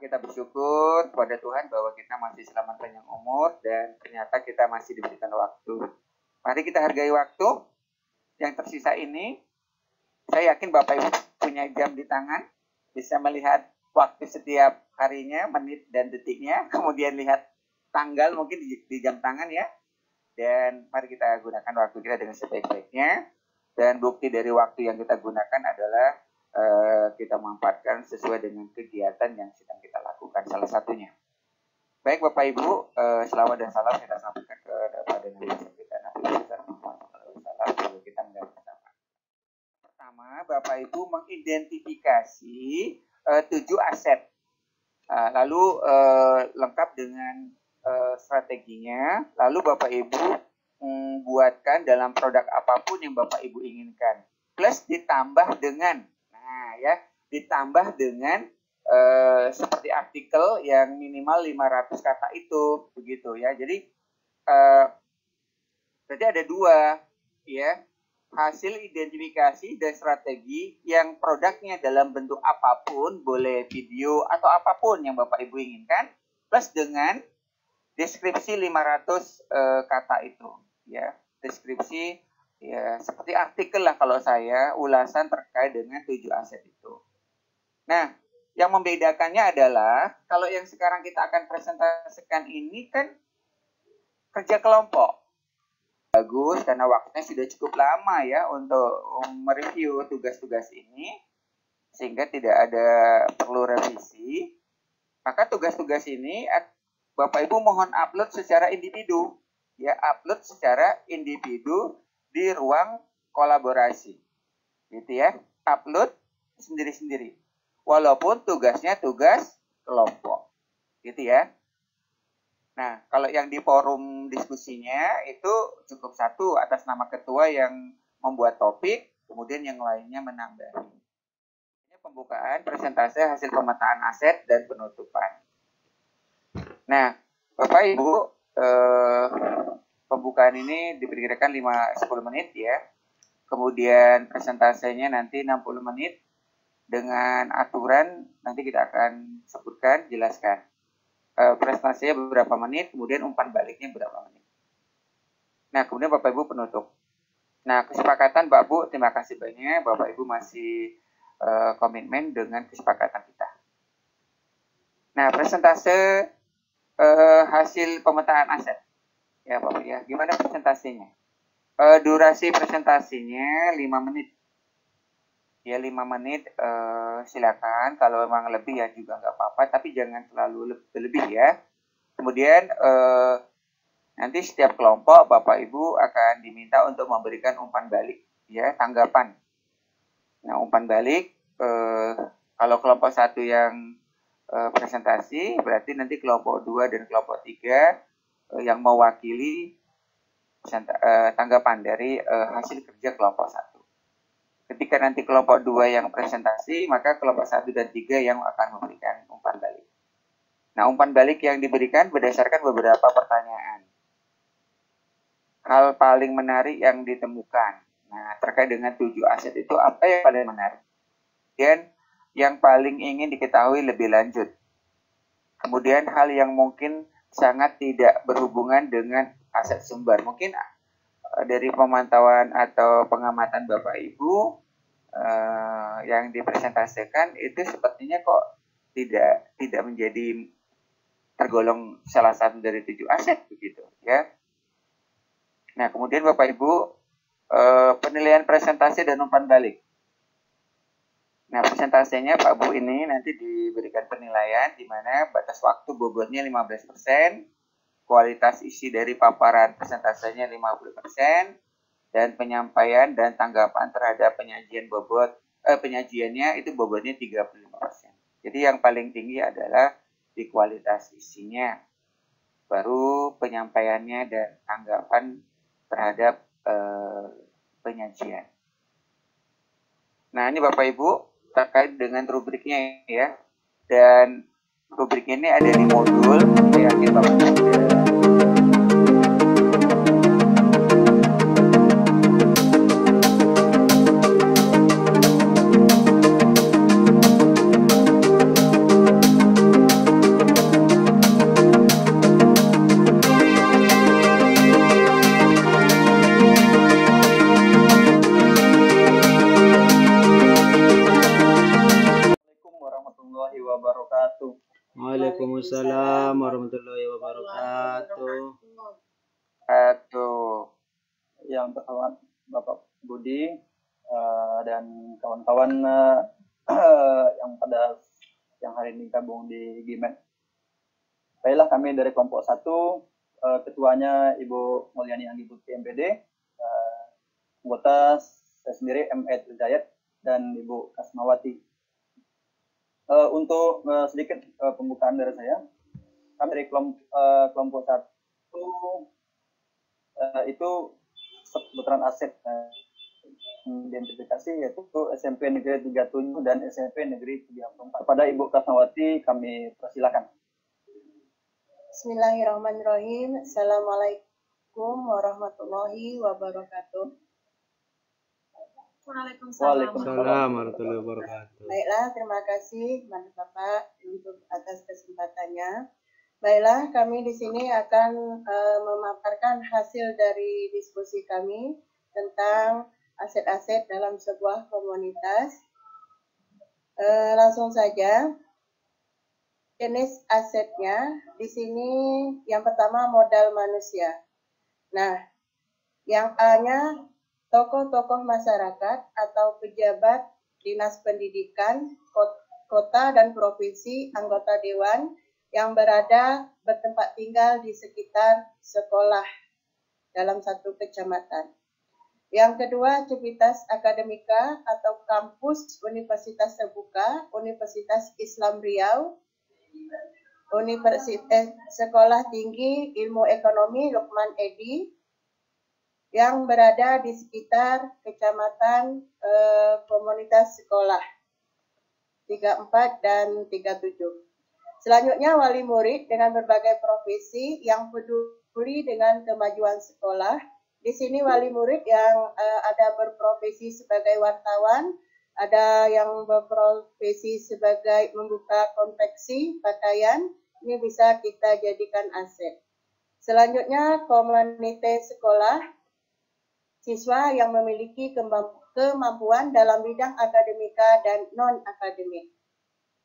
kita bersyukur kepada Tuhan bahwa kita masih selamat panjang umur dan ternyata kita masih diberikan waktu. Mari kita hargai waktu yang tersisa ini. Saya yakin Bapak Ibu punya jam di tangan, bisa melihat waktu setiap harinya, menit dan detiknya, kemudian lihat tanggal mungkin di jam tangan ya. Dan mari kita gunakan waktu kita dengan sebaik-baiknya. Dan bukti dari waktu yang kita gunakan adalah kita memanfaatkan sesuai dengan kegiatan yang sedang kita lakukan, salah satunya. Baik Bapak Ibu, selawat dan salam kita sampaikan kepada Nabi kita Nabi Muhammad. Kita mendengar bersama. Pertama, Bapak Ibu mengidentifikasi 7 aset, lalu lengkap dengan strateginya, lalu Bapak Ibu buatkan dalam produk apapun yang Bapak Ibu inginkan, plus ditambah dengan seperti artikel yang minimal 500 kata itu, begitu ya. Jadi berarti ada 2 ya, hasil identifikasi dan strategi yang produknya dalam bentuk apapun, boleh video atau apapun yang Bapak Ibu inginkan, plus dengan deskripsi 500 kata itu ya. Deskripsi ya seperti artikel lah kalau saya, ulasan terkait dengan 7 aset itu. Nah, yang membedakannya adalah kalau yang sekarang kita akan presentasikan ini kan kerja kelompok. Bagus karena waktunya sudah cukup lama ya untuk mereview tugas-tugas ini sehingga tidak ada perlu revisi. Maka tugas-tugas ini Bapak Ibu mohon upload secara individu ya, upload secara individu di ruang kolaborasi, gitu ya, upload sendiri-sendiri, walaupun tugasnya tugas kelompok, gitu ya. Nah, kalau yang di forum diskusinya itu cukup 1 atas nama ketua yang membuat topik, kemudian yang lainnya menambahi. Ini pembukaan presentasi hasil pemetaan aset dan penutupan. Nah, Bapak Ibu, pembukaan ini diperkirakan 10 menit ya. Kemudian presentasinya nanti 60 menit dengan aturan nanti kita akan sebutkan, jelaskan. Presentasinya beberapa menit, kemudian umpan baliknya berapa menit. Nah, kemudian Bapak Ibu penutup. Nah, kesepakatan Bapak Ibu, terima kasih banyak. Bapak Ibu masih komitmen dengan kesepakatan kita. Nah, presentase hasil pemetaan aset. Ya Bapak ya, gimana presentasinya? Durasi presentasinya 5 menit. Ya 5 menit silakan, kalau memang lebih ya juga nggak apa-apa, tapi jangan terlalu lebih ya. Kemudian nanti setiap kelompok Bapak Ibu akan diminta untuk memberikan umpan balik ya, tanggapan. Nah, umpan balik kalau kelompok 1 yang presentasi, berarti nanti kelompok 2 dan kelompok 3 yang mewakili tanggapan dari hasil kerja kelompok 1. Ketika nanti kelompok 2 yang presentasi, maka kelompok 1 dan 3 yang akan memberikan umpan balik. Nah, umpan balik yang diberikan berdasarkan beberapa pertanyaan. Hal paling menarik yang ditemukan. Nah, terkait dengan 7 aset itu apa yang paling menarik? Dan yang paling ingin diketahui lebih lanjut. Kemudian hal yang mungkin sangat tidak berhubungan dengan aset sumber. Mungkin dari pemantauan atau pengamatan Bapak Ibu yang dipresentasikan itu sepertinya kok tidak menjadi tergolong salah satu dari 7 aset begitu ya. Nah, kemudian Bapak Ibu penilaian presentasi dan umpan balik. Nah, presentasinya Pak Bu ini nanti diberikan penilaian di mana batas waktu bobotnya 15%, kualitas isi dari paparan presentasinya 50%, dan penyampaian dan tanggapan terhadap penyajiannya itu bobotnya 35%. Jadi yang paling tinggi adalah di kualitas isinya, baru penyampaiannya dan tanggapan terhadap penyajian. Nah, ini Bapak Ibu terkait dengan rubriknya ya. Dan rubrik ini ada di modul, saya yakin Bapak Ibu wabarakatuh. Waalaikumsalam warahmatullahi wabarakatuh. Aduh. Yang pertama Bapak Budi dan kawan-kawan yang pada yang hari ini gabung di GIMET. Baiklah, kami dari kelompok 1, ketuanya Ibu Mulyani Anggibuti MPD, anggota saya sendiri M.Ed Hidayat dan Ibu Kasmawati. Untuk sedikit pembukaan dari saya, kami dari kelompok 1 itu kebetulan aset identifikasi yaitu SMP Negeri 37 dan SMP Negeri 34. Kepada Ibu Kasmawati kami persilakan. Bismillahirrahmanirrahim. Assalamualaikum warahmatullahi wabarakatuh. Waalaikumsalam warahmatullahi wabarakatuh. Baiklah, terima kasih Bapak untuk atas kesempatannya. Baiklah, kami di sini akan memaparkan hasil dari diskusi kami tentang aset-aset dalam sebuah komunitas. Langsung saja. Jenis asetnya di sini yang pertama modal manusia. Nah, yang A-nya tokoh-tokoh masyarakat atau pejabat dinas pendidikan, kota dan provinsi, anggota dewan yang bertempat tinggal di sekitar sekolah dalam satu kecamatan. Yang kedua, civitas akademika atau kampus Universitas Terbuka, Universitas Islam Riau, Sekolah Tinggi Ilmu Ekonomi Lukman Edy yang berada di sekitar kecamatan komunitas sekolah 34 dan 37. Selanjutnya wali murid dengan berbagai profesi yang peduli dengan kemajuan sekolah. Di sini wali murid yang ada berprofesi sebagai wartawan, ada yang berprofesi sebagai membuka konveksi pakaian, ini bisa kita jadikan aset. Selanjutnya komunitas sekolah, siswa yang memiliki kemampuan dalam bidang akademika dan non-akademik.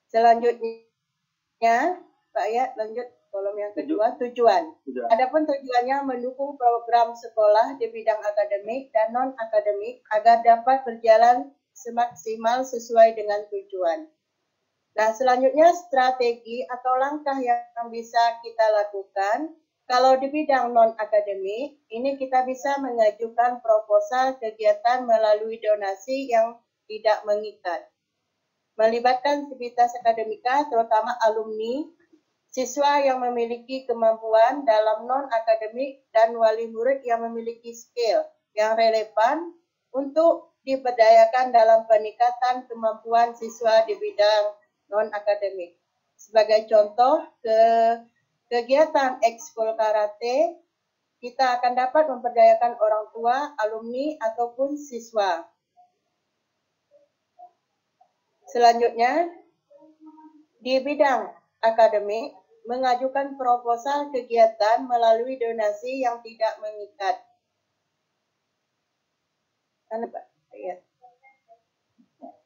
Selanjutnya, Pak ya, lanjut kolom yang kedua, tujuan. Adapun tujuannya mendukung program sekolah di bidang akademik dan non-akademik agar dapat berjalan semaksimal sesuai dengan tujuan. Nah, selanjutnya strategi atau langkah yang bisa kita lakukan. Kalau di bidang non-akademik, ini kita bisa mengajukan proposal kegiatan melalui donasi yang tidak mengikat. Melibatkan sivitas akademika, terutama alumni, siswa yang memiliki kemampuan dalam non-akademik, dan wali murid yang memiliki skill yang relevan untuk diberdayakan dalam peningkatan kemampuan siswa di bidang non-akademik. Sebagai contoh, kegiatan ekskul karate, kita akan dapat memberdayakan orang tua, alumni, ataupun siswa. Selanjutnya, di bidang akademik, mengajukan proposal kegiatan melalui donasi yang tidak mengikat.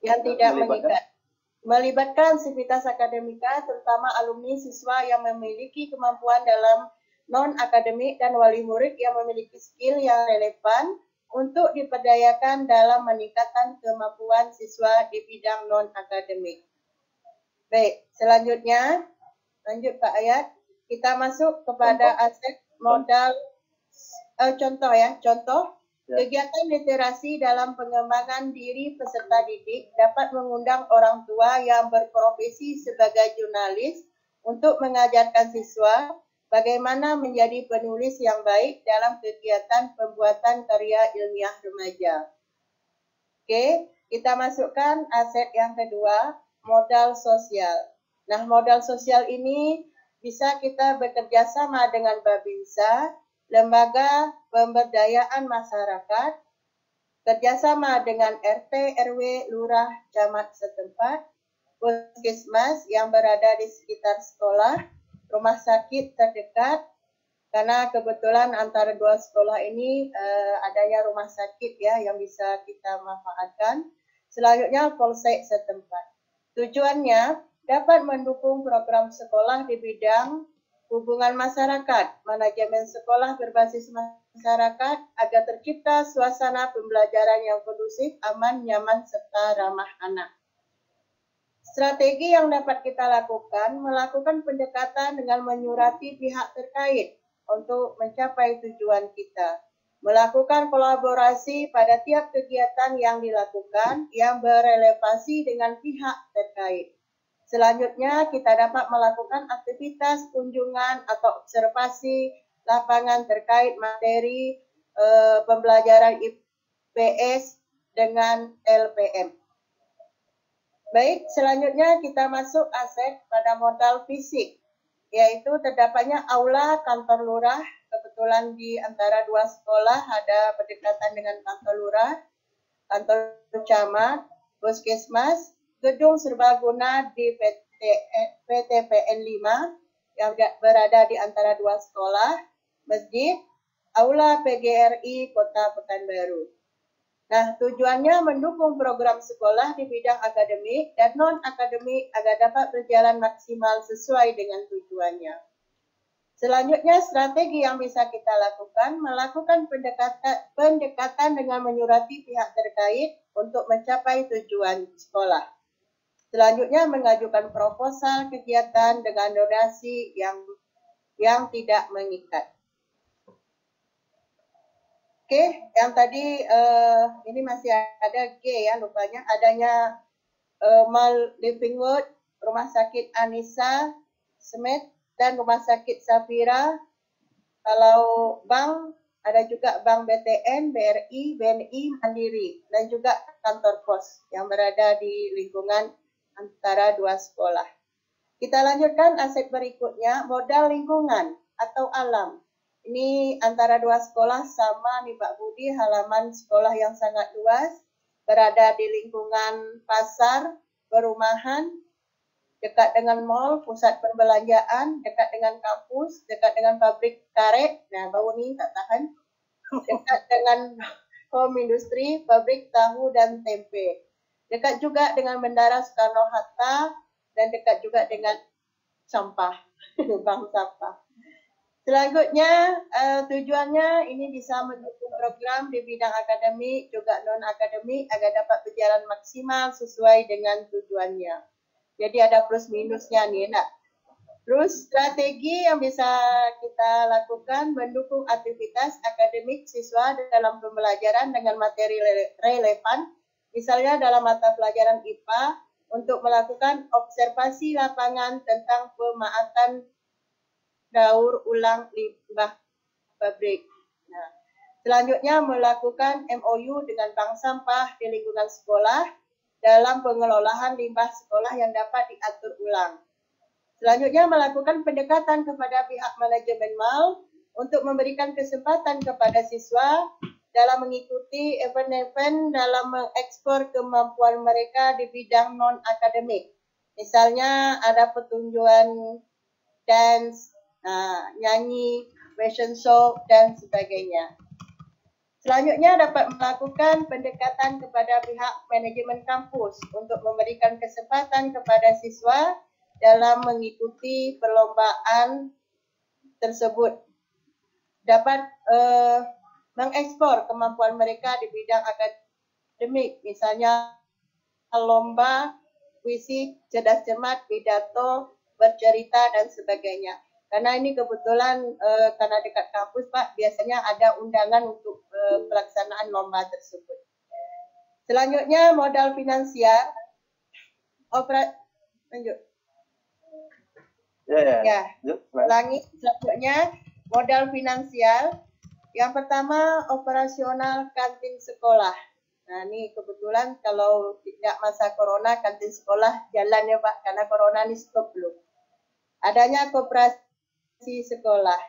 Yang tidak mengikat. Melibatkan sivitas akademika, terutama alumni siswa yang memiliki kemampuan dalam non-akademik dan wali murid yang memiliki skill yang relevan untuk diberdayakan dalam meningkatkan kemampuan siswa di bidang non-akademik. Baik, selanjutnya, lanjut Pak Ayat, kita masuk kepada aset modal, contoh. Kegiatan literasi dalam pengembangan diri peserta didik dapat mengundang orang tua yang berprofesi sebagai jurnalis untuk mengajarkan siswa bagaimana menjadi penulis yang baik dalam kegiatan pembuatan karya ilmiah remaja. Oke, kita masukkan aset yang kedua, modal sosial. Nah, modal sosial ini bisa kita bekerja sama dengan Babinsa, Lembaga Pemberdayaan Masyarakat, kerjasama dengan RT, RW, Lurah, Camat setempat, Puskesmas yang berada di sekitar sekolah, rumah sakit terdekat, karena kebetulan antara dua sekolah ini adanya rumah sakit ya yang bisa kita manfaatkan. Selanjutnya Polsek setempat. Tujuannya dapat mendukung program sekolah di bidang hubungan masyarakat, manajemen sekolah berbasis masyarakat agar tercipta suasana pembelajaran yang kondusif, aman, nyaman, serta ramah anak. Strategi yang dapat kita lakukan, melakukan pendekatan dengan menyurati pihak terkait untuk mencapai tujuan kita. Melakukan kolaborasi pada tiap kegiatan yang dilakukan yang berelevasi dengan pihak terkait. Selanjutnya, kita dapat melakukan aktivitas kunjungan atau observasi lapangan terkait materi pembelajaran IPS dengan LPM. Baik, selanjutnya kita masuk aset pada modal fisik, yaitu terdapatnya aula kantor lurah. Kebetulan di antara dua sekolah ada berdekatan dengan kantor lurah, kantor camat, puskesmas, gedung serbaguna di PTPN 5 yang berada di antara dua sekolah, masjid, aula PGRI Kota Pekanbaru. Nah, tujuannya mendukung program sekolah di bidang akademik dan non-akademik agar dapat berjalan maksimal sesuai dengan tujuannya. Selanjutnya, strategi yang bisa kita lakukan, melakukan pendekatan dengan menyurati pihak terkait untuk mencapai tujuan sekolah. Selanjutnya, mengajukan proposal kegiatan dengan donasi yang tidak mengikat. Oke, yang tadi ini masih ada G ya, lupanya adanya Mal Living World, Rumah Sakit Anissa, Smith, dan Rumah Sakit Safira. Kalau bank, ada juga Bank BTN, BRI, BNI, Mandiri, dan juga kantor pos yang berada di lingkungan antara dua sekolah. Kita lanjutkan aset berikutnya, modal lingkungan atau alam. Ini antara dua sekolah sama nih Pak Budi, halaman sekolah yang sangat luas, berada di lingkungan pasar, perumahan, dekat dengan mal, pusat perbelanjaan, dekat dengan kampus, dekat dengan pabrik karet, nah bau nih tak tahan, dekat dengan home industry, pabrik tahu dan tempe, dekat juga dengan Bandara Soekarno-Hatta, dan dekat juga dengan sampah, bank sampah. Selanjutnya, tujuannya ini bisa mendukung program di bidang akademik, juga non-akademik, agar dapat berjalan maksimal sesuai dengan tujuannya. Jadi ada plus minusnya nih, nak. Terus strategi yang bisa kita lakukan, mendukung aktivitas akademik siswa dalam pembelajaran dengan materi relevan, misalnya dalam mata pelajaran IPA, untuk melakukan observasi lapangan tentang pemaatan daur ulang limbah pabrik. Nah, selanjutnya melakukan MOU dengan bank sampah di lingkungan sekolah dalam pengelolaan limbah sekolah yang dapat diatur ulang. Selanjutnya melakukan pendekatan kepada pihak manajemen MAL untuk memberikan kesempatan kepada siswa dalam mengikuti event-event dalam mengekspor kemampuan mereka di bidang non-akademik. Misalnya ada pertunjukan dance, nyanyi, fashion show, dan sebagainya. Selanjutnya dapat melakukan pendekatan kepada pihak manajemen kampus untuk memberikan kesempatan kepada siswa dalam mengikuti perlombaan tersebut. Dapat mengekspor kemampuan mereka di bidang akademik, misalnya lomba, puisi, cerdas cermat, pidato, bercerita, dan sebagainya. Karena ini kebetulan karena dekat kampus Pak, biasanya ada undangan untuk pelaksanaan lomba tersebut. Selanjutnya modal finansial, lanjut. Ya. Ulangi selanjutnya modal finansial. Yang pertama operasional kantin sekolah. Nah ini kebetulan kalau tidak masa corona kantin sekolah jalan ya Pak, karena corona ini stop belum. Adanya koperasi sekolah.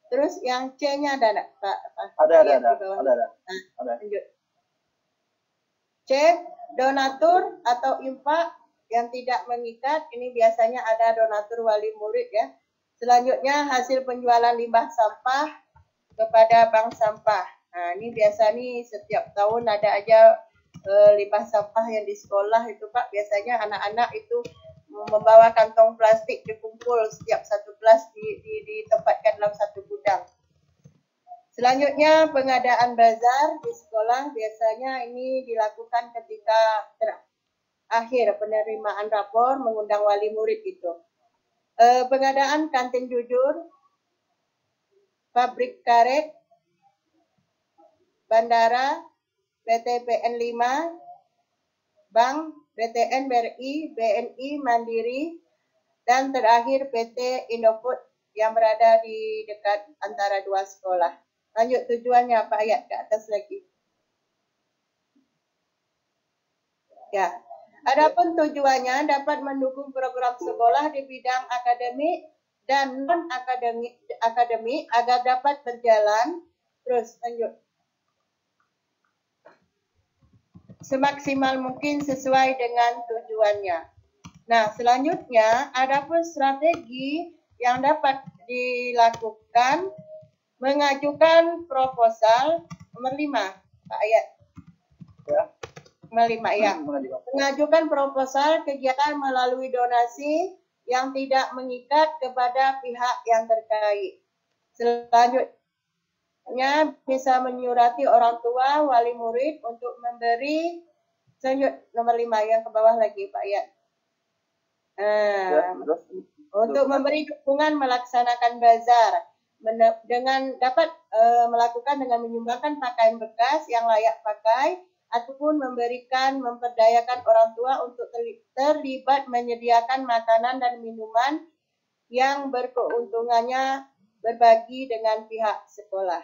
Terus yang C-nya ada Pak? Ada. Lanjut. C, donatur atau infak yang tidak mengikat. Ini biasanya ada donatur wali murid ya. Selanjutnya hasil penjualan limbah sampah kepada bank sampah. Nah ini biasa nih setiap tahun ada aja limbah sampah yang di sekolah itu Pak, biasanya anak-anak itu membawa kantong plastik dikumpul setiap satu kelas ditempatkan dalam satu gudang. Selanjutnya pengadaan bazar di sekolah biasanya ini dilakukan ketika akhir penerimaan rapor mengundang wali murid itu. Pengadaan kantin jujur, pabrik karet, bandara, PT PN 5, bank, BTN, BRI, BNI, Mandiri, dan terakhir PT Indofood yang berada di dekat antara dua sekolah. Lanjut tujuannya Pak, ayat ke atas lagi. Ya. Adapun tujuannya dapat mendukung program sekolah di bidang akademik dan non-akademik agar dapat berjalan terus lanjut semaksimal mungkin sesuai dengan tujuannya. Nah, selanjutnya adapun strategi yang dapat dilakukan mengajukan proposal nomor 5, Pak Ayat. Ya. Nomor 5 ya. Mengajukan proposal kegiatan melalui donasi yang tidak mengikat kepada pihak yang terkait. Selanjutnya bisa menyurati orang tua, wali murid untuk memberi nomor 5 yang ke bawah lagi Pak Ayat. Untuk memberi dukungan melaksanakan bazar dengan dapat melakukan dengan menyumbangkan pakaian bekas yang layak pakai ataupun memperdayakan orang tua untuk terlibat menyediakan makanan dan minuman yang berkeuntungannya berbagi dengan pihak sekolah.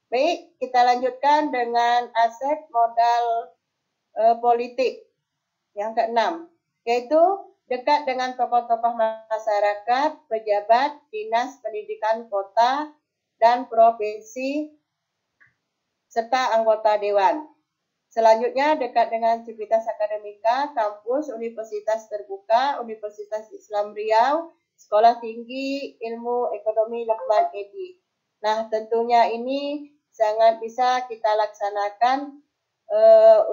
Baik, kita lanjutkan dengan aset modal politik yang ke-6, yaitu dekat dengan tokoh-tokoh masyarakat, pejabat, dinas pendidikan kota dan provinsi, serta anggota dewan. Selanjutnya dekat dengan civitas akademika, kampus, universitas terbuka, Universitas Islam Riau, Sekolah Tinggi Ilmu Ekonomi Lukman Edy. Nah, tentunya ini sangat bisa kita laksanakan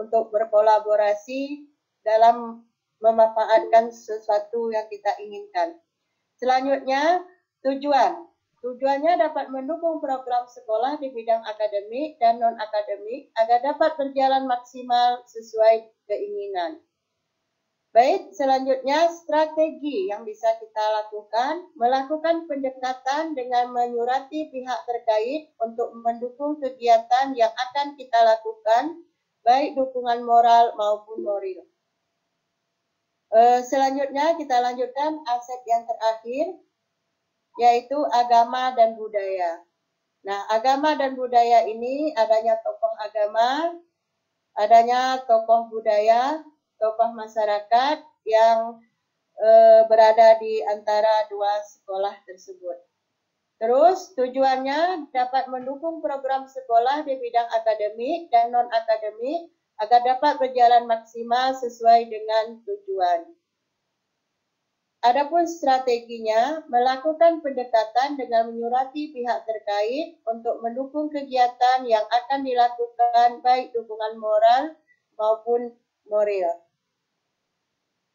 untuk berkolaborasi dalam memanfaatkan sesuatu yang kita inginkan. Selanjutnya, Tujuannya dapat mendukung program sekolah di bidang akademik dan non-akademik agar dapat berjalan maksimal sesuai keinginan. Baik, selanjutnya strategi yang bisa kita lakukan, melakukan pendekatan dengan menyurati pihak terkait untuk mendukung kegiatan yang akan kita lakukan, baik dukungan moral maupun moral. Selanjutnya kita lanjutkan aset yang terakhir, yaitu agama dan budaya. Nah, agama dan budaya ini adanya tokoh agama, adanya tokoh budaya, tokoh masyarakat yang berada di antara dua sekolah tersebut. Terus tujuannya dapat mendukung program sekolah di bidang akademik dan non-akademik agar dapat berjalan maksimal sesuai dengan tujuan. Adapun strateginya, melakukan pendekatan dengan menyurati pihak terkait untuk mendukung kegiatan yang akan dilakukan baik dukungan moral maupun moral.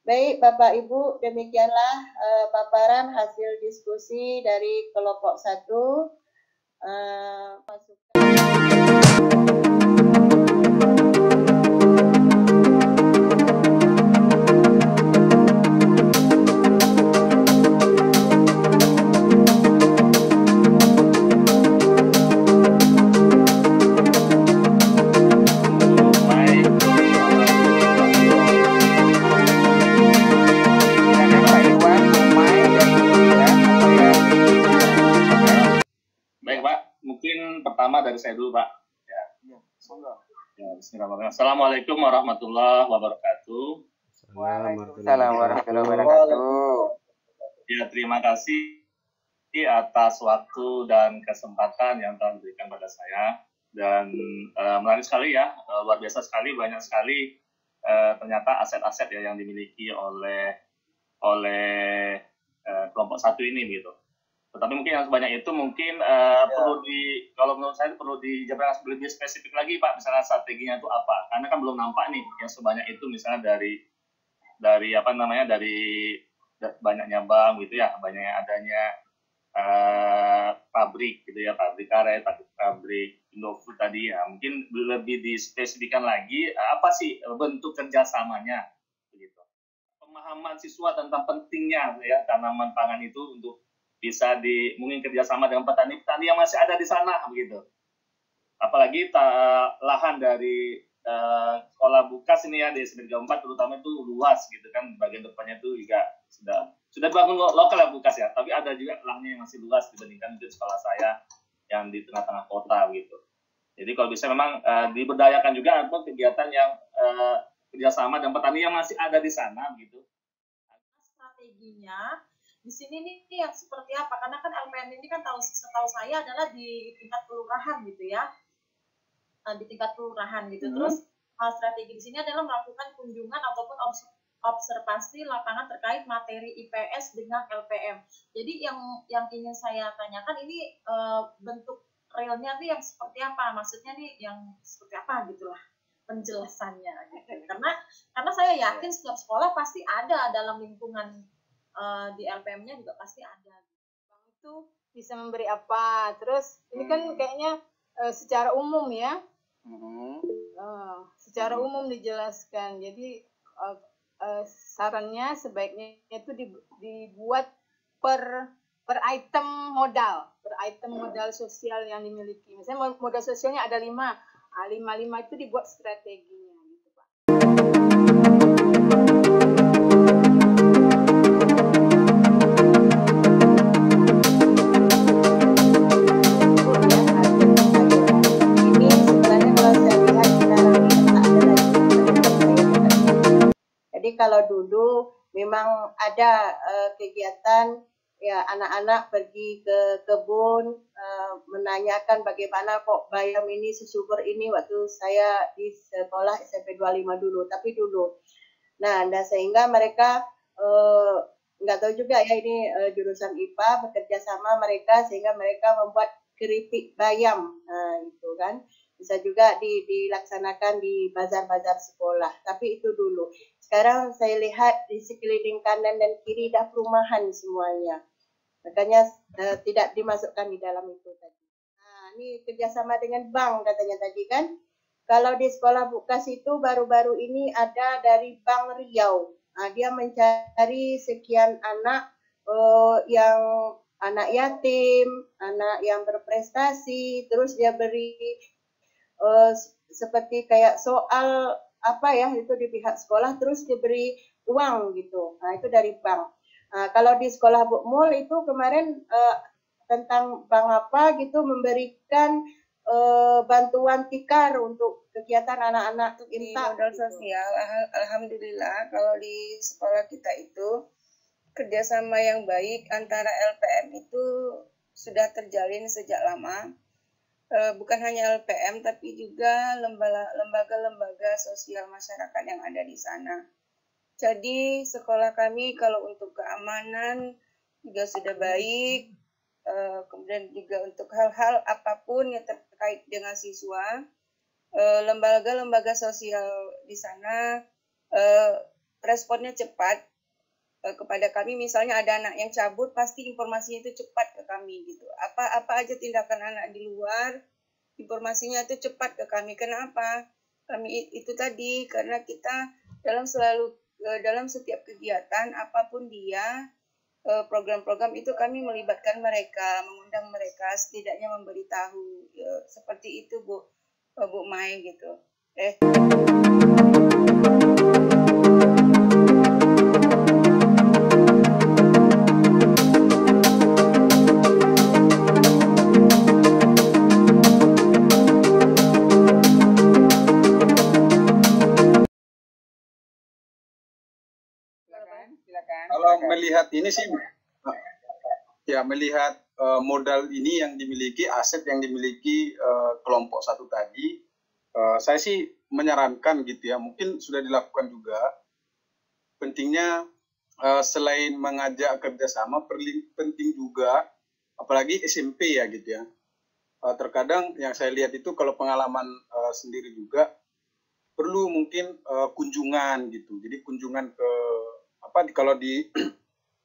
Baik Bapak Ibu, demikianlah paparan hasil diskusi dari kelompok 1. Pertama dari saya dulu, Pak. Ya. Bismillahirrahmanirrahim. Assalamualaikum warahmatullahi wabarakatuh. Waalaikumsalam warahmatullahi wabarakatuh. Ya, terima kasih atas waktu dan kesempatan yang telah diberikan pada saya. Dan menarik sekali ya, luar biasa sekali, banyak sekali ternyata aset-aset ya yang dimiliki oleh kelompok 1 ini gitu. Tetapi mungkin yang sebanyak itu mungkin perlu kalau menurut saya perlu dijabarkan lebih spesifik lagi Pak, misalnya strateginya itu apa? Karena kan belum nampak nih yang sebanyak itu, misalnya dari banyaknya bank gitu ya, banyaknya adanya pabrik gitu ya, pabrik karet, pabrik Indofood tadi ya, mungkin lebih dispesifikkan lagi apa sih bentuk kerjasamanya begitu. Pemahaman siswa tentang pentingnya ya tanaman pangan itu untuk bisa mungkin kerjasama dengan petani-petani yang masih ada di sana begitu. Apalagi lahan dari sekolah Bukas ini ya di SMP 34 terutama itu luas gitu kan, bagian depannya itu juga sudah dibangun lokal ya Bukas ya, tapi ada juga lahannya yang masih luas dibandingkan mungkin sekolah saya yang di tengah-tengah kota gitu. Jadi kalau bisa memang diberdayakan juga atau kegiatan yang kerjasama dengan petani yang masih ada di sana gitu. Strateginya di sini nih yang seperti apa? Karena kan LPM ini kan setahu saya adalah di tingkat kelurahan gitu ya, di tingkat kelurahan gitu. Terus strategi di sini adalah melakukan kunjungan ataupun observasi lapangan terkait materi IPS dengan LPM. Jadi yang ingin saya tanyakan ini bentuk realnya nih yang seperti apa? Maksudnya nih yang seperti apa gitulah penjelasannya gitu. Karena saya yakin setiap sekolah pasti ada dalam lingkungan di LPM-nya juga pasti ada. Bang itu bisa memberi apa? Terus ini kan kayaknya secara umum ya. Secara umum dijelaskan. Jadi sarannya sebaiknya itu dibuat per item modal, sosial yang dimiliki. Misalnya modal sosialnya ada 5. 5 itu dibuat strateginya gitu, Pak. Jadi kalau dulu memang ada kegiatan ya anak-anak pergi ke kebun menanyakan bagaimana kok bayam ini sesubur ini waktu saya di sekolah SMP 25 dulu, tapi dulu. Nah, sehingga mereka nggak tahu juga ya ini jurusan IPA bekerja sama mereka sehingga mereka membuat keripik bayam, nah itu kan bisa juga dilaksanakan di bazar-bazar sekolah, tapi itu dulu. Sekarang saya lihat di sekeliling kanan dan kiri dah perumahan semuanya, makanya tidak dimasukkan di dalam itu tadi. Nah, ini kerjasama dengan bank katanya tadi kan. Kalau di sekolah Bukas itu baru-baru ini ada dari Bank Riau. Nah, dia mencari sekian anak yang anak yatim, anak yang berprestasi, terus dia beri seperti kayak soal apa ya itu di pihak sekolah, terus diberi uang gitu. Nah, itu dari bank. Nah, kalau di sekolah Bukmul itu kemarin tentang bank apa gitu memberikan bantuan tikar untuk kegiatan anak-anak intak modal sosial. Alhamdulillah kalau di sekolah kita itu kerjasama yang baik antara LPM itu sudah terjalin sejak lama. Bukan hanya LPM tapi juga lembaga-lembaga sosial masyarakat yang ada di sana. Jadi sekolah kami kalau untuk keamanan juga sudah baik, kemudian juga untuk hal-hal apapun yang terkait dengan siswa, lembaga-lembaga sosial di sana responnya cepat kepada kami. Misalnya ada anak yang cabut, pasti informasinya itu cepat ke kami gitu. Apa aja tindakan anak di luar, informasinya itu cepat ke kami. Kenapa? Kami itu tadi karena kita dalam setiap kegiatan apapun dia, program-program itu kami melibatkan mereka, mengundang mereka, setidaknya memberitahu seperti itu Bu Mai gitu. Kalau melihat ini sih, ya melihat modal ini yang dimiliki, aset yang dimiliki kelompok satu tadi, saya sih menyarankan gitu ya, mungkin sudah dilakukan juga. Pentingnya selain mengajak kerjasama, penting juga apalagi SMP ya gitu ya. Terkadang yang saya lihat itu kalau pengalaman sendiri juga perlu mungkin kunjungan gitu. Jadi kunjungan ke kalau di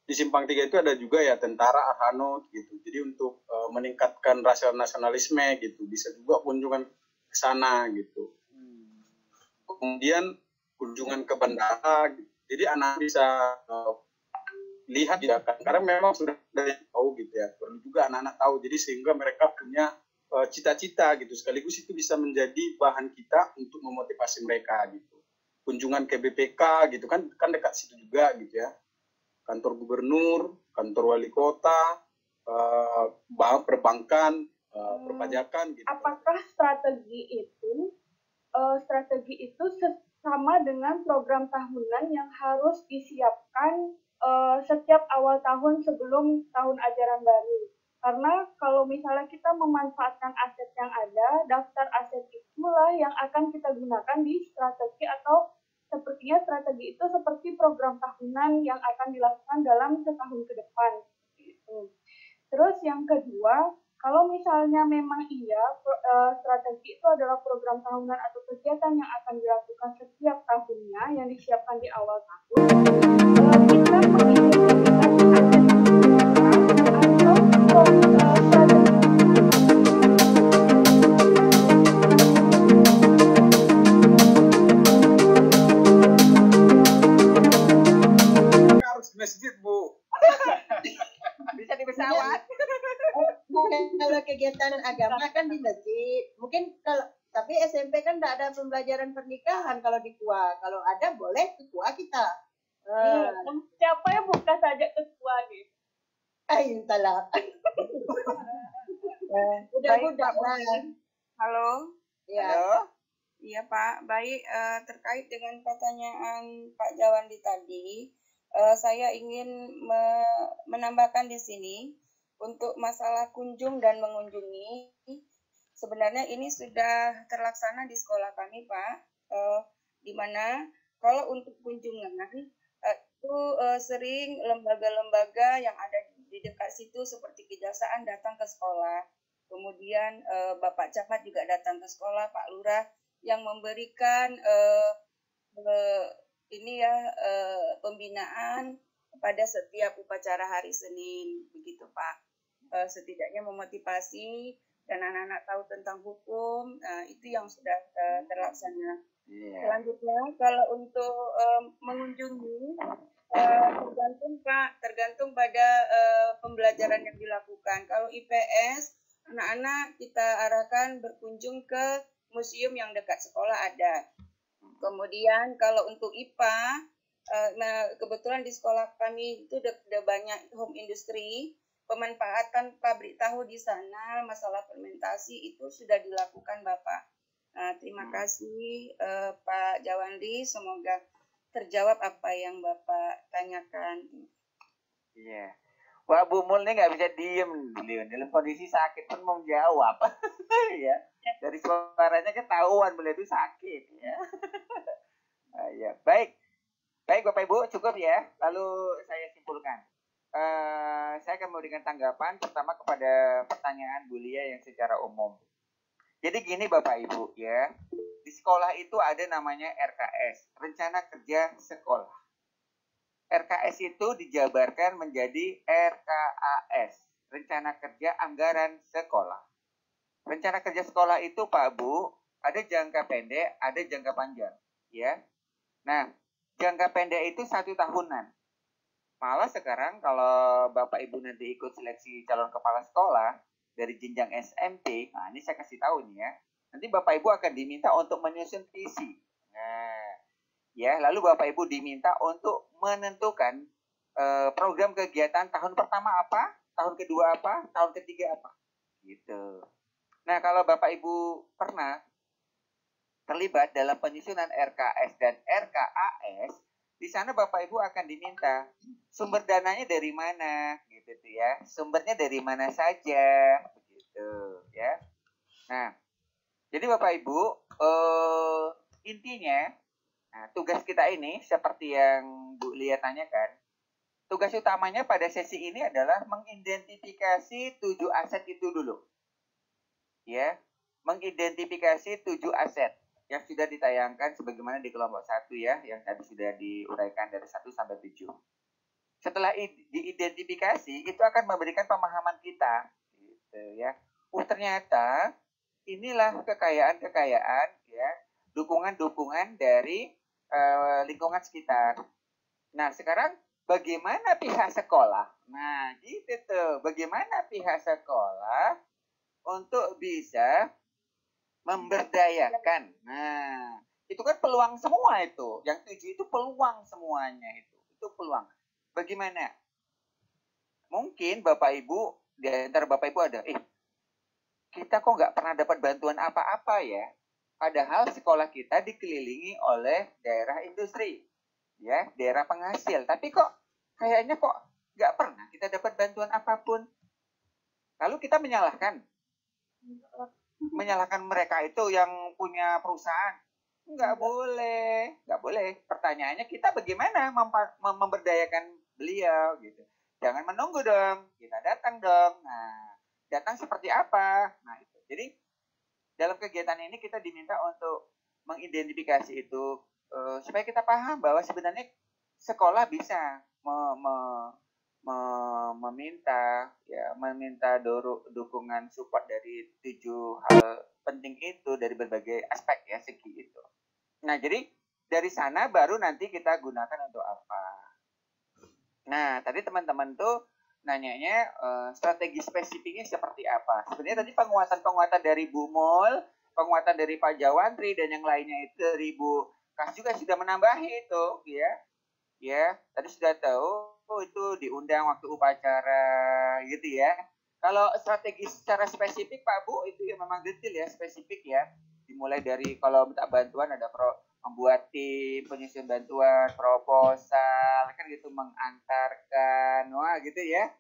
di Simpang 3 itu ada juga ya tentara Arhanud gitu. Jadi untuk meningkatkan rasa nasionalisme gitu, bisa juga kunjungan ke sana gitu. Kemudian kunjungan ke bandara gitu. Jadi anak bisa lihat ya kan, karena memang sudah tahu gitu ya. Perlu juga anak-anak tahu. Jadi sehingga mereka punya cita-cita gitu, sekaligus itu bisa menjadi bahan kita untuk memotivasi mereka gitu. Kunjungan ke BPK gitu kan dekat situ juga gitu ya, kantor gubernur, kantor wali kota, perbankan, perpajakan gitu. Apakah strategi itu sama dengan program tahunan yang harus disiapkan setiap awal tahun sebelum tahun ajaran baru? Karena kalau misalnya kita memanfaatkan aset yang ada, daftar aset itulah yang akan kita gunakan di strategi, atau sepertinya strategi itu seperti program tahunan yang akan dilakukan dalam setahun ke depan. Terus yang kedua, kalau misalnya memang strategi itu adalah program tahunan atau kegiatan yang akan dilakukan setiap tahunnya yang disiapkan di awal tahun, kita mengidentifikasi aset harus masjid, Bu. Bisa di pesawat. Mungkin kalau kegiatan agama kan di masjid. Mungkin kalau tapi SMP kan tidak ada pembelajaran pernikahan kalau di KUA. Kalau ada boleh ke KUA kita. Siapa yang buka saja ke KUA nih? Entahlah. Udah-udah lah. Halo. Ya. Halo. Iya Pak, baik, terkait dengan pertanyaan Pak Jawandi tadi, saya ingin menambahkan di sini untuk masalah kunjung dan mengunjungi. Sebenarnya ini sudah terlaksana di sekolah kami Pak, di mana kalau untuk kunjungan itu sering lembaga-lembaga yang ada di dekat situ seperti kejaksaan datang ke sekolah. Kemudian Bapak Camat juga datang ke sekolah, Pak Lurah, yang memberikan pembinaan pada setiap upacara hari Senin, begitu Pak. Setidaknya memotivasi dan anak-anak tahu tentang hukum, itu yang sudah terlaksana. Selanjutnya, kalau untuk mengunjungi, tergantung pada pembelajaran yang dilakukan. Kalau IPS, anak-anak kita arahkan berkunjung ke museum yang dekat sekolah ada. Kemudian kalau untuk IPA, kebetulan di sekolah kami itu udah banyak home industry, pemanfaatan pabrik tahu di sana, masalah fermentasi itu sudah dilakukan Bapak. Terima kasih Pak Jawandi, semoga terjawab apa yang Bapak tanyakan. Iya. Wah, Bu Mul ini nggak bisa diem beliau. Dalam kondisi sakit pun mau jawab. Ya. Dari suaranya ketahuan beliau itu sakit. Ya. Ya. Baik. Baik Bapak Ibu, cukup ya. Lalu saya simpulkan. Saya akan memberikan tanggapan pertama kepada pertanyaan Bu Lia yang secara umum. Jadi gini Bapak Ibu ya. Di sekolah itu ada namanya RKS, Rencana Kerja Sekolah. RKS itu dijabarkan menjadi RKAS, Rencana Kerja Anggaran Sekolah. Rencana Kerja Sekolah itu Pak Bu, ada jangka pendek, ada jangka panjang, ya. Nah, jangka pendek itu 1 tahunan. Malah sekarang kalau Bapak Ibu nanti ikut seleksi calon kepala sekolah dari jenjang SMP, nah ini saya kasih tahu nih ya. Nanti Bapak Ibu akan diminta untuk menyusun visi. Nah, ya, lalu Bapak Ibu diminta untuk menentukan program kegiatan tahun pertama apa, tahun kedua apa, tahun ketiga apa, gitu. Nah, kalau Bapak Ibu pernah terlibat dalam penyusunan RKS dan RKAS, di sana Bapak Ibu akan diminta sumber dananya dari mana, gitu ya. Sumbernya dari mana saja, begitu, ya. Nah, jadi Bapak Ibu intinya, nah, tugas kita ini seperti yang Bu Lia tanyakan, tugas utamanya pada sesi ini adalah mengidentifikasi 7 aset itu dulu. Ya, mengidentifikasi 7 aset yang sudah ditayangkan sebagaimana di kelompok 1 ya, yang tadi sudah diuraikan dari 1 sampai 7. Setelah diidentifikasi, itu akan memberikan pemahaman kita, gitu ya. Ternyata inilah kekayaan-kekayaan ya, dukungan-dukungan dari lingkungan sekitar. Nah, sekarang bagaimana pihak sekolah? Nah, gitu tuh. Bagaimana pihak sekolah untuk bisa memberdayakan. Nah, itu kan peluang semua itu. Yang 7 itu peluang semuanya itu. Itu peluang. Bagaimana? Mungkin Bapak Ibu, di antara Bapak Ibu ada, kita kok nggak pernah dapat bantuan apa-apa ya? Padahal sekolah kita dikelilingi oleh daerah industri, ya, daerah penghasil. Tapi kok kayaknya kok nggak pernah kita dapat bantuan apapun. Lalu kita menyalahkan mereka itu yang punya perusahaan. Nggak boleh, nggak boleh. Pertanyaannya kita bagaimana memberdayakan beliau gitu. Jangan menunggu dong, kita datang dong. Nah, datang seperti apa? Nah, itu. Jadi dalam kegiatan ini kita diminta untuk mengidentifikasi itu supaya kita paham bahwa sebenarnya sekolah bisa meminta dukungan support dari 7 hal penting itu dari berbagai aspek ya, segi itu. Nah, jadi dari sana baru nanti kita gunakan untuk apa. Nah, tadi teman-teman tuh nanyanya strategi spesifiknya seperti apa. Sebenarnya tadi penguatan dari Bu Mul, penguatan dari Pak Jawantri dan yang lainnya itu dari Bu Kas juga sudah menambahi itu, ya. Ya, tadi sudah tahu itu diundang waktu upacara gitu ya. Kalau strategi secara spesifik Pak Bu itu ya memang detail ya, spesifik ya. Dimulai dari kalau minta bantuan ada membuat tim, penyusun bantuan, proposal, kan gitu, mengantarkan, wah gitu ya.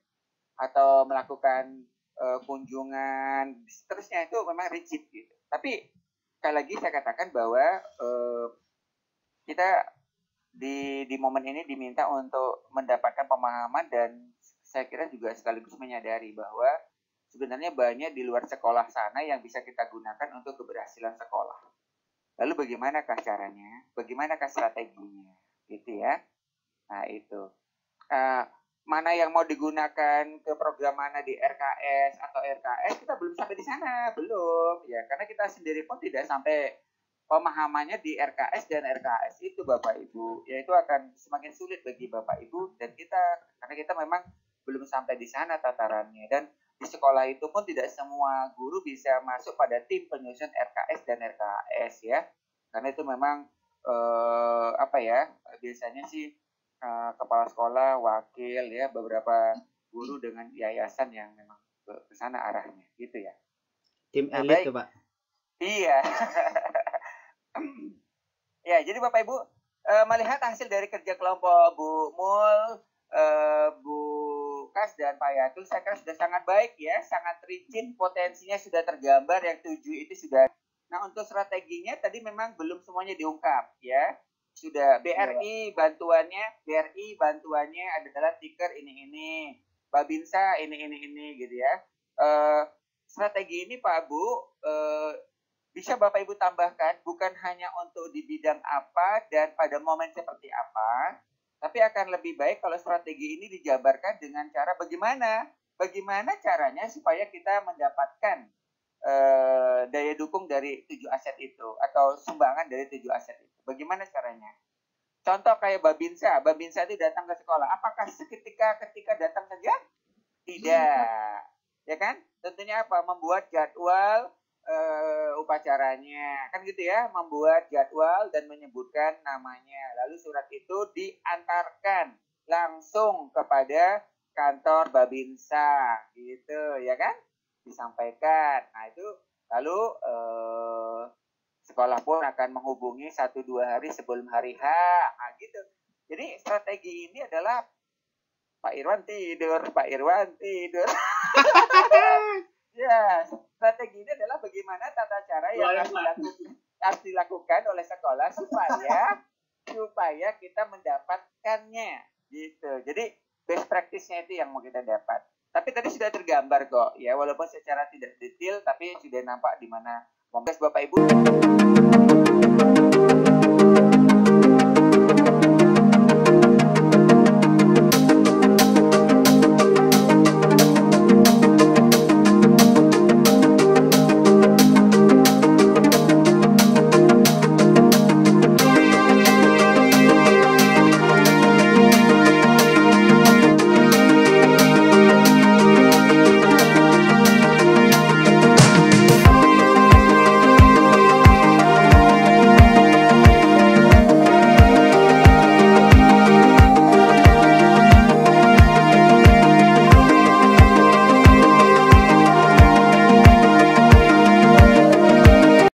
Atau melakukan kunjungan, seterusnya itu memang rigid gitu. Tapi sekali lagi saya katakan bahwa kita di momen ini diminta untuk mendapatkan pemahaman dan saya kira juga sekaligus menyadari bahwa sebenarnya banyak di luar sekolah sana yang bisa kita gunakan untuk keberhasilan sekolah. Lalu bagaimanakah caranya? Bagaimanakah strateginya? Gitu ya. Nah itu. Mana yang mau digunakan ke program mana di RKS atau RKS, kita belum sampai di sana. Belum. Ya, karena kita sendiri pun tidak sampai pemahamannya di RKS dan RKS itu Bapak Ibu, ya itu akan semakin sulit bagi Bapak Ibu dan kita, karena kita memang belum sampai di sana tatarannya. Dan di sekolah itu pun tidak semua guru bisa masuk pada tim penyusun RKS dan RKS ya, karena itu memang biasanya sih kepala sekolah, wakil ya, beberapa guru dengan yayasan yang memang ke sana arahnya gitu ya. Tim elit tuh Pak. Iya. Ya, jadi Bapak Ibu melihat hasil dari kerja kelompok Bu Mul, Bu Kas dan Pak Yatul, saya kira sudah sangat baik ya, sangat rigid, potensinya sudah tergambar, yang 7 itu sudah. Nah, untuk strateginya tadi memang belum semuanya diungkap ya. Sudah BRI bantuannya adalah tiker ini, Babinsa ini gitu ya. Strategi ini Pak Bu bisa Bapak Ibu tambahkan bukan hanya untuk di bidang apa dan pada momen seperti apa, tapi akan lebih baik kalau strategi ini dijabarkan dengan cara bagaimana caranya supaya kita mendapatkan daya dukung dari 7 aset itu atau sumbangan dari 7 aset itu. Bagaimana caranya? Contoh kayak Babinsa itu datang ke sekolah. Apakah ketika datang saja? Tidak. Ya kan? Tentunya apa? Membuat jadwal upacaranya, kan gitu ya, membuat jadwal dan menyebutkan namanya. Lalu surat itu diantarkan langsung kepada kantor Babinsa, gitu ya kan, disampaikan. Nah itu lalu sekolah pun akan menghubungi 1-2 hari sebelum hari H, nah gitu. Jadi strategi ini adalah Pak Irwan tidur. Ya, strategi ini adalah bagaimana tata cara yang harus dilakukan oleh sekolah supaya kita mendapatkannya gitu. Jadi best practice-nya itu yang mau kita dapat. Tapi tadi sudah tergambar kok, ya walaupun secara tidak detail, tapi sudah nampak di mana. Bapak Ibu.